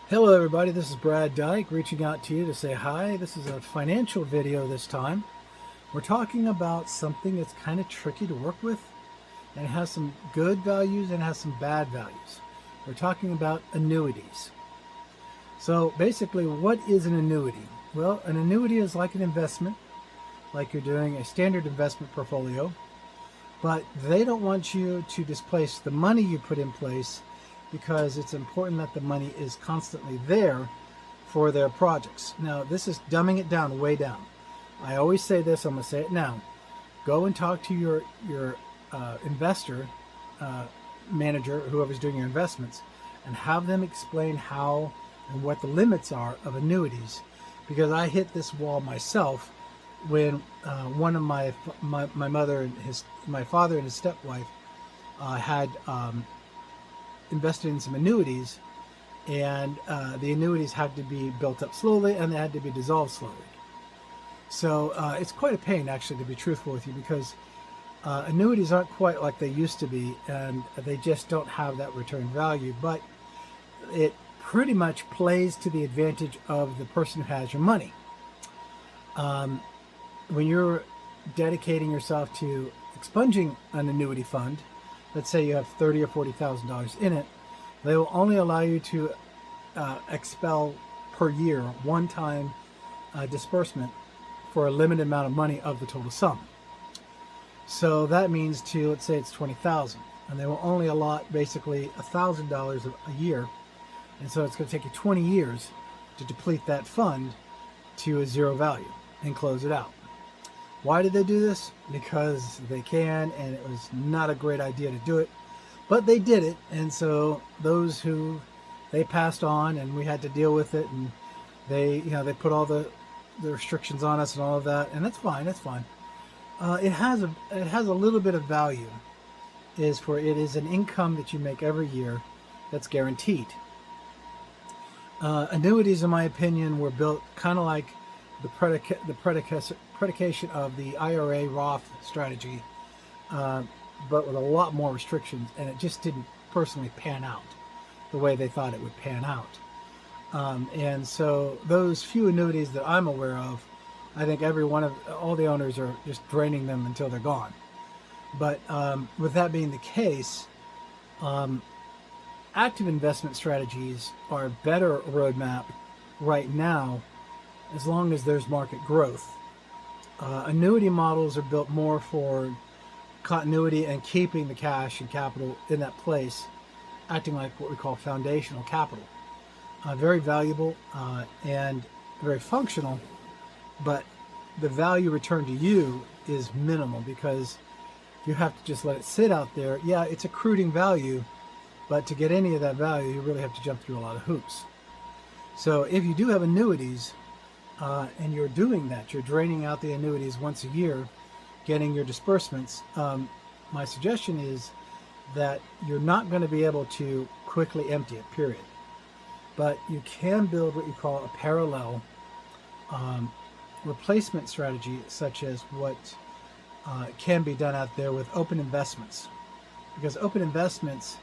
Hello everybody, this is Brad Dyke reaching out to you to say hi. This is a financial video this time. We're talking about something that's kind of tricky to work with and it has some good values and has some bad values. We're talking about annuities. So basically, what is an annuity? Well, an annuity is like an investment, like you're doing a standard investment portfolio, but they don't want you to displace the money you put in place because it's important that the money is constantly there for their projects. Now, this is dumbing it down, way down. I always say this, I'm going to say it now. Go and talk to your investor manager, whoever's doing your investments, and have them explain how and what the limits are of annuities, because I hit this wall myself when one of my mother and my father and his stepwife had invested in some annuities, and the annuities had to be built up slowly and they had to be dissolved slowly. So it's quite a pain, actually, to be truthful with you, because annuities aren't quite like they used to be, and they just don't have that return value. But it pretty much plays to the advantage of the person who has your money. When you're dedicating yourself to expunging an annuity fund, let's say you have $30,000 or $40,000 in it, they will only allow you to expel per year one-time disbursement for a limited amount of money of the total sum. So that means let's say it's $20,000, and they will only allot basically $1,000 a year, and so it's going to take you 20 years to deplete that fund to a zero value and close it out. Why did they do this? Because they can, and it was not a great idea to do it, but they did it. And so those who they passed on, and we had to deal with it, and they put all the restrictions on us and all of that, and that's fine. That's fine. It has a little bit of value. It is an income that you make every year that's guaranteed. Annuities, in my opinion, were built kind of like the predication of the IRA Roth strategy, but with a lot more restrictions, and it just didn't personally pan out the way they thought it would pan out. And so those few annuities that I'm aware of, I think all the owners are just draining them until they're gone. But with that being the case, active investment strategies are a better roadmap right now, as long as there's market growth. Annuity models are built more for continuity and keeping the cash and capital in that place, acting like what we call foundational capital. Very valuable and very functional, but the value returned to you is minimal because you have to just let it sit out there. Yeah, it's accruing value, but to get any of that value, you really have to jump through a lot of hoops. So if you do have annuities, and you're doing that, you're draining out the annuities once a year, getting your disbursements, my suggestion is that you're not going to be able to quickly empty it, period. But you can build what you call a parallel replacement strategy, such as what can be done out there with open investments. Because open investments,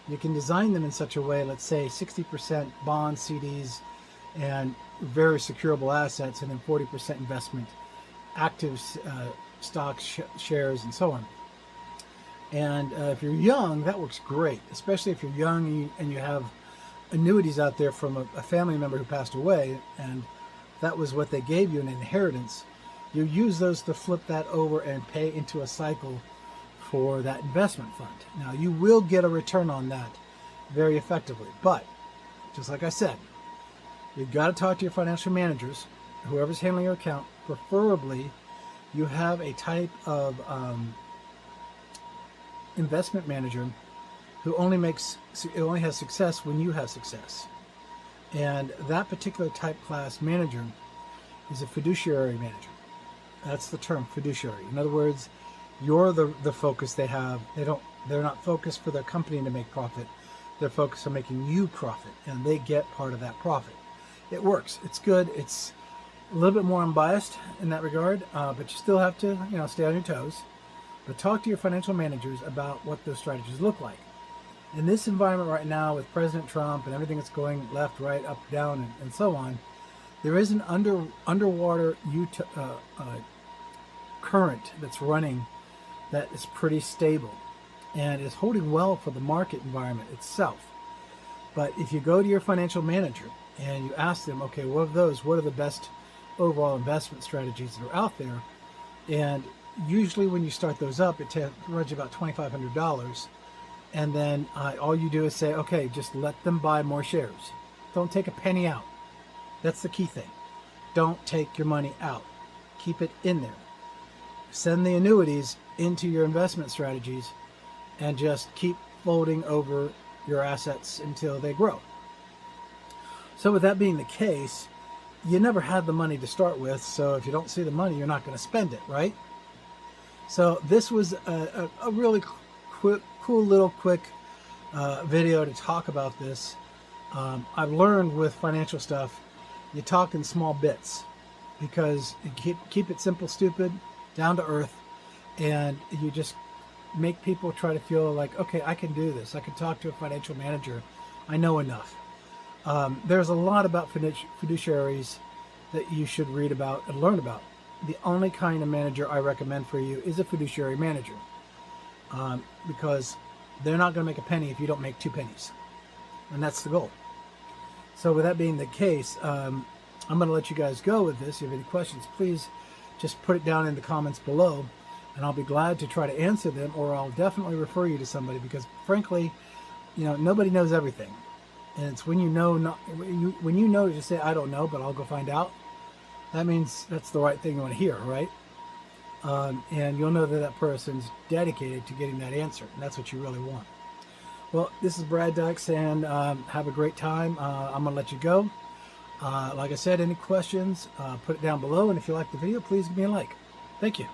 you can design them in such a way, let's say 60% bonds, CDs, and very securable assets, and then 40% investment, active stocks, shares, and so on. And if you're young, that works great, especially if you're young and you have annuities out there from a family member who passed away, and that was what they gave you, an inheritance. You use those to flip that over and pay into a cycle for that investment fund. Now, you will get a return on that very effectively, but just like I said, you've got to talk to your financial managers, whoever's handling your account. Preferably, you have a type of investment manager who only has success when you have success. And that particular type class manager is a fiduciary manager. That's the term, fiduciary. In other words, you're the focus they have. They're not focused for their company to make profit. They're focused on making you profit, and they get part of that profit. It works. It's good. It's a little bit more unbiased in that regard, but you still have to, stay on your toes. But talk to your financial managers about what those strategies look like. In this environment right now with President Trump and everything that's going left, right, up, down, and so on, there is an underwater current that's running that is pretty stable and is holding well for the market environment itself. But if you go to your financial manager and you ask them, okay, what are the best overall investment strategies that are out there? And usually when you start those up, it runs you about $2,500. And then all you do is say, okay, just let them buy more shares. Don't take a penny out. That's the key thing. Don't take your money out. Keep it in there. Send the annuities into your investment strategies and just keep folding over your assets until they grow. So with that being the case, you never had the money to start with. So if you don't see the money, you're not going to spend it, right? So this was a really cool little quick video to talk about this. I've learned with financial stuff, you talk in small bits because you keep it simple, stupid, down to earth, and you just make people try to feel like, okay, I can do this. I can talk to a financial manager. I know enough. There's a lot about fiduciaries that you should read about and learn about. The only kind of manager I recommend for you is a fiduciary manager, because they're not going to make a penny if you don't make 2 pennies, and that's the goal. So with that being the case, I'm going to let you guys go with this. If you have any questions, please just put it down in the comments below, and I'll be glad to try to answer them, or I'll definitely refer you to somebody, because frankly, nobody knows everything. And it's when you know to just say, I don't know, but I'll go find out. That means that's the right thing you want to hear, right? And you'll know that that person's dedicated to getting that answer, and that's what you really want. Well, this is Brad Dykes, and have a great time. I'm going to let you go. Like I said, any questions, put it down below, and if you like the video, please give me a like. Thank you.